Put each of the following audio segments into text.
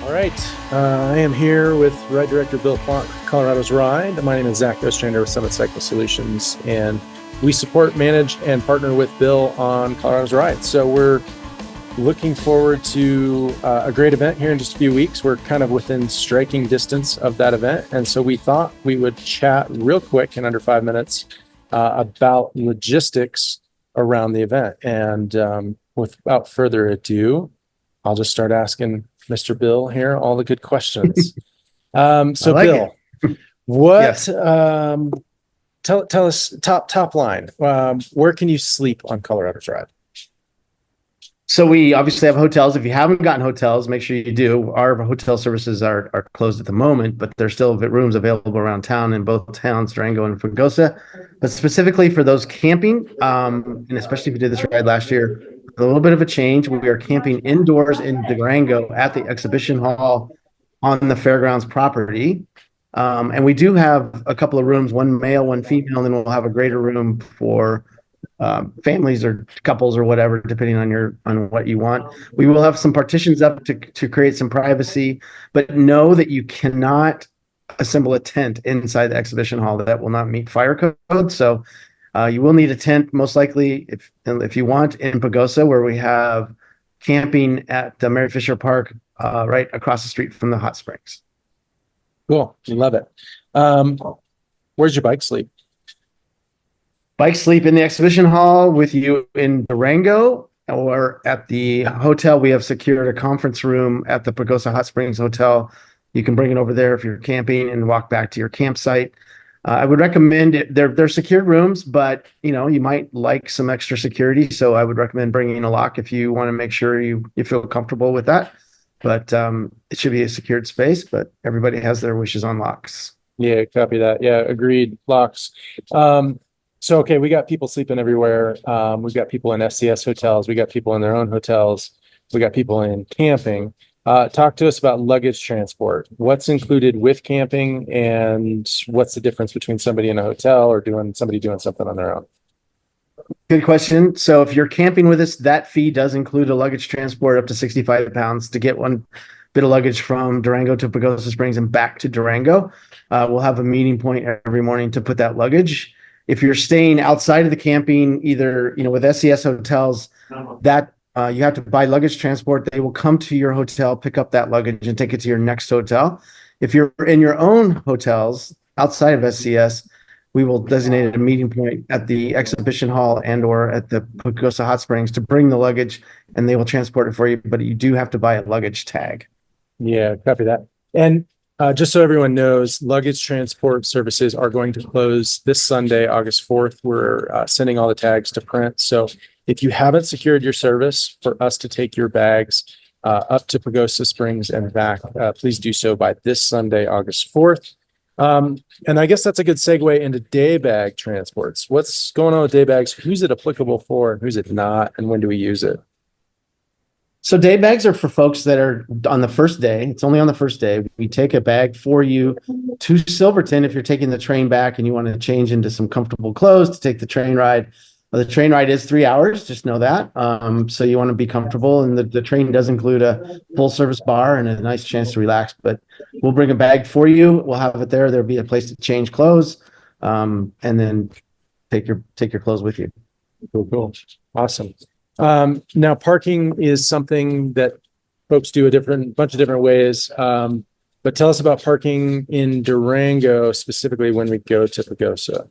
All right. I am here with Ride Director Bill Plonk, Colorado's Ride. My name is Zach Ostrander with Summit Cycle Solutions, and we support, manage, and partner with Bill on Colorado's Ride. So we're looking forward to a great event here in just a few weeks. We're kind of within striking distance of that event. And so we thought we would chat real quick in under 5 minutes about logistics around the event. And without further ado, I'll just start asking Mr. Bill here all the good questions. So like Bill, what, Yes. tell us top line, where can you sleep on Colorado's Ride? So we obviously have hotels. If you haven't gotten hotels, make sure you do. Our hotel services are closed at the moment, but there's still rooms available around town in both towns, Durango and Fregosa. But specifically for those camping, and especially if you did this ride last year, a little bit of a change. We are camping indoors in Durango at the exhibition hall on the fairgrounds property. And we do have a couple of rooms, one male, one female, and then we'll have a greater room for families or couples or whatever, depending on what you want. We will have some partitions up to create some privacy, but know that you cannot assemble a tent inside the exhibition hall. That will not meet fire code. So you will need a tent, most likely, if you want, in Pagosa, where we have camping at the Mary Fisher Park, right across the street from the hot springs. Cool. Love it. Where's your bike sleep? Bike sleep in the exhibition hall with you in Durango, or at the hotel. We have secured a conference room at the Pagosa Hot Springs Hotel. You can bring it over there if you're camping and walk back to your campsite. I would recommend it. They're secured rooms, but you might like some extra security. So I would recommend bringing a lock if you want to make sure you feel comfortable with that. But it should be a secured space, but everybody has their wishes on locks. Yeah, copy that. Yeah, agreed. Locks. So, okay, we got people sleeping everywhere. We've got people in FCS hotels. We got people in their own hotels. We got people in camping. Talk to us about luggage transport. What's included with camping, and what's the difference between somebody in a hotel or somebody doing something on their own? Good question. So if you're camping with us, that fee does include a luggage transport up to 65 pounds to get one bit of luggage from Durango to Pagosa Springs and back to Durango. We'll have a meeting point every morning to put that luggage. If you're staying outside of the camping, either with SES hotels, that you have to buy luggage transport. They will come to your hotel, pick up that luggage, and take it to your next hotel. If you're in your own hotels outside of SCS, we will designate a meeting point at the exhibition hall and/or at the Pagosa Hot Springs to bring the luggage, and they will transport it for you. But you do have to buy a luggage tag. Yeah, copy that. And just so everyone knows, luggage transport services are going to close this Sunday, August 4th. We're sending all the tags to print. So if you haven't secured your service for us to take your bags up to Pagosa Springs and back, please do so by this Sunday, August 4th. And I guess that's a good segue into day bag transports. What's going on with day bags? Who's it applicable for and who's it not? And when do we use it? So day bags are for folks that are on the first day. It's only on the first day. We take a bag for you to Silverton if you're taking the train back and you want to change into some comfortable clothes to take the train ride. The train ride is 3 hours, just know that. So you want to be comfortable, and the train does include a full service bar and a nice chance to relax. But we'll bring a bag for you. We'll have it there. There'll be a place to change clothes, and then take your clothes with you. Cool. Awesome. Now parking is something that folks do bunch of different ways. But tell us about parking in Durango, specifically when we go to Pagosa.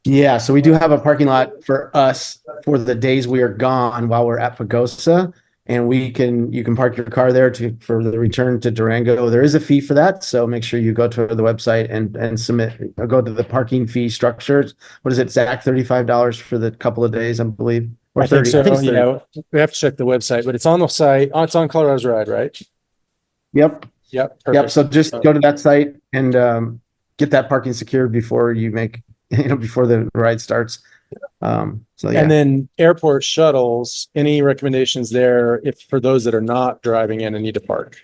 Yeah, so we do have a parking lot for us for the days we are gone while we're at Pagosa, and you can park your car there for the return to Durango. There is a fee for that, so make sure you go to the website and go to the parking fee structure. What is it, Zach? $35 for the couple of days, I believe. Or I think 30. so. I think it's 30. Yeah, we have to check the website, but it's on the site. Oh, it's on Colorado's Ride, right? Yep. Yep. Perfect. Yep. So just go to that site and get that parking secured before you make before the ride starts. So yeah. And then airport shuttles, any recommendations there for those that are not driving in and need to park?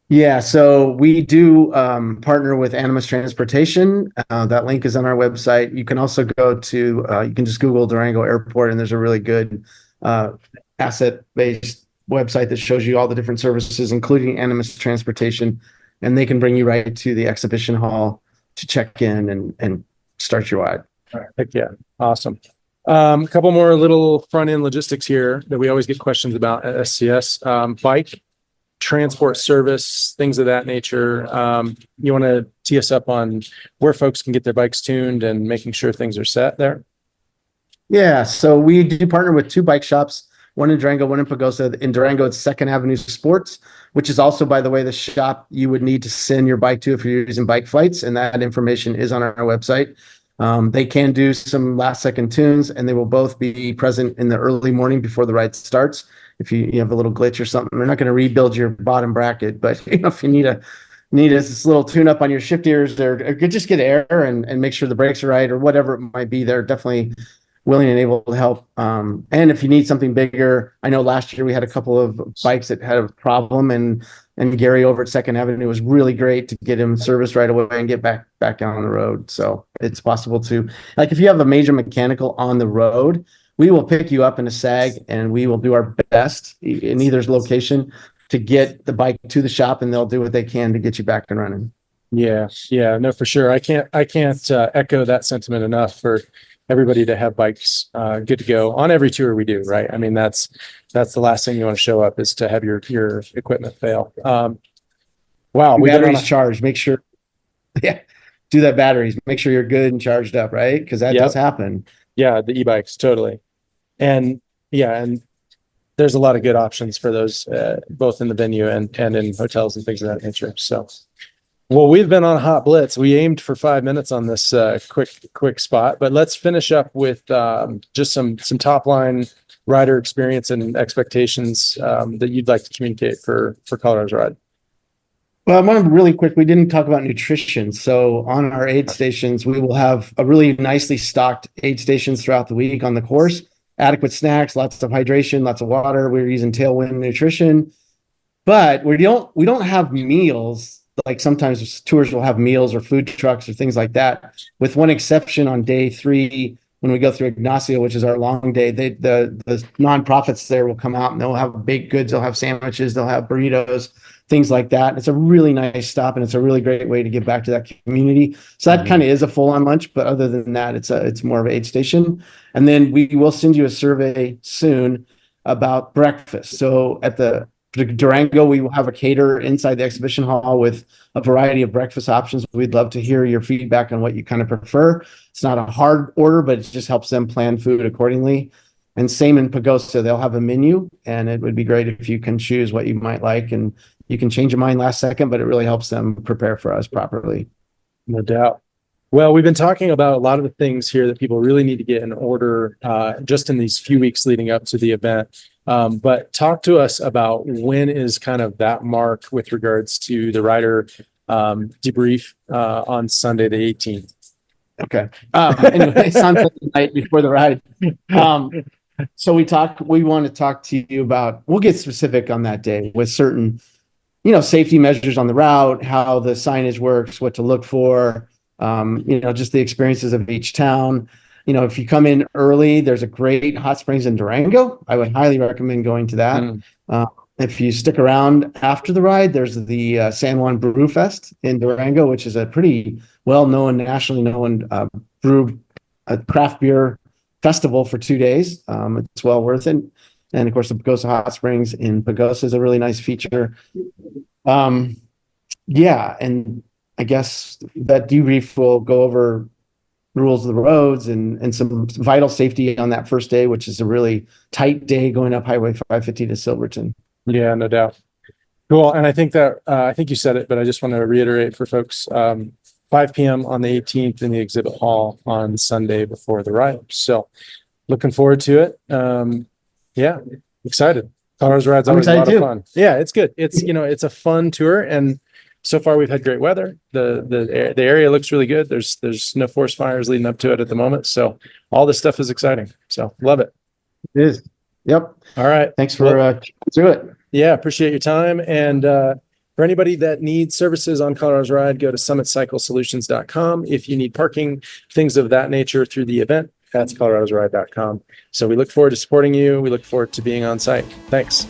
Yeah, so we do partner with Animas Transportation. That link is on our website. You can also go to, you can just Google Durango Airport, and there's a really good asset-based website that shows you all the different services, including Animas Transportation, and they can bring you right to the exhibition hall to check in and start your ride. All right. Heck yeah. Awesome. A couple more little front end logistics here that we always get questions about at SCS. Bike transport service, things of that nature. You want to tee us up on where folks can get their bikes tuned and making sure things are set there? Yeah, so we do partner with 2 bike shops, one in Durango, one in Pagosa. In Durango, it's Second Avenue Sports, which is also, by the way, the shop you would need to send your bike to if you're using bike flights, and that information is on our website. They can do some last second tunes, and they will both be present in the early morning before the ride starts. If you have a little glitch or something, they're not going to rebuild your bottom bracket, but if you need this little tune up on your shift gears, or just get air and make sure the brakes are right or whatever it might be, they're definitely willing and able to help. And if you need something bigger, I know last year we had a couple of bikes that had a problem, and Gary over at Second Avenue was really great to get him serviced right away and get back out on the road. So it's possible to, like, if you have a major mechanical on the road, we will pick you up in a SAG and we will do our best in either location to get the bike to the shop, and they'll do what they can to get you back and running. Yeah, no, for sure. I can't echo that sentiment enough for everybody to have bikes good to go on every tour we do, right? I mean, that's the last thing you want to show up is to have your equipment fail. Wow, we batteries charged. Make sure, do that batteries. Make sure you're good and charged up, right? Because that does happen. Yeah, the e-bikes, totally. And there's a lot of good options for those, both in the venue and in hotels and things of that nature. So, well, we've been on Hot Blitz. We aimed for 5 minutes on this quick spot, but let's finish up with just some top line rider experience and expectations that you'd like to communicate for Colorado's Ride. Well, I want to really quick, we didn't talk about nutrition. So on our aid stations, we will have a really nicely stocked aid stations throughout the week on the course. Adequate snacks, lots of hydration, lots of water. We're using Tailwind Nutrition, but we don't have meals. Like sometimes tours will have meals or food trucks or things like that, with one exception on day 3 when we go through Ignacio, which is our long day. The nonprofits there will come out and they'll have baked goods, they'll have sandwiches, they'll have burritos, things like that. It's a really nice stop, and it's a really great way to give back to that community. So that kind of is a full-on lunch, but other than that, it's more of an aid station. And then we will send you a survey soon about breakfast. So at the Durango, we will have a caterer inside the exhibition hall with a variety of breakfast options. We'd love to hear your feedback on what you kind of prefer. It's not a hard order, but it just helps them plan food accordingly. And same in Pagosa, they'll have a menu, and it would be great if you can choose what you might like, and you can change your mind last second, but it really helps them prepare for us properly. No doubt. Well, we've been talking about a lot of the things here that people really need to get in order just in these few weeks leading up to the event. But talk to us about when is kind of that mark with regards to the rider debrief on Sunday, the 18th. Okay. Anyway, Sunday night before the ride. So we want to talk to you about, we'll get specific on that day with certain, safety measures on the route, how the signage works, what to look for, just the experiences of each town. If you come in early, there's a great hot springs in Durango. I would highly recommend going to that. If you stick around after the ride, there's the San Juan Brew Fest in Durango, which is a pretty well-known, nationally known craft beer festival for 2 days. It's well worth it. And of course, the Pagosa Hot Springs in Pagosa is a really nice feature. And I guess that debrief will go over rules of the roads and some vital safety on that first day, which is a really tight day going up Highway 550 to Silverton. Yeah, no doubt. Cool. And I think that, I think you said it, but I just want to reiterate for folks, 5 p.m. on the 18th in the exhibit hall on Sunday before the ride. So looking forward to it. Excited. Colorado's Ride's always a lot of fun. Yeah, it's good. It's, it's a fun tour, and so far we've had great weather. The area looks really good. There's no forest fires leading up to it at the moment. So all this stuff is exciting. So love it. It is. Yep. All right. Thanks for doing it. Yeah, appreciate your time. And for anybody that needs services on Colorado's Ride, go to summitcyclesolutions.com. If you need parking, things of that nature through the event, that's coloradosride.com. So we look forward to supporting you. We look forward to being on site. Thanks.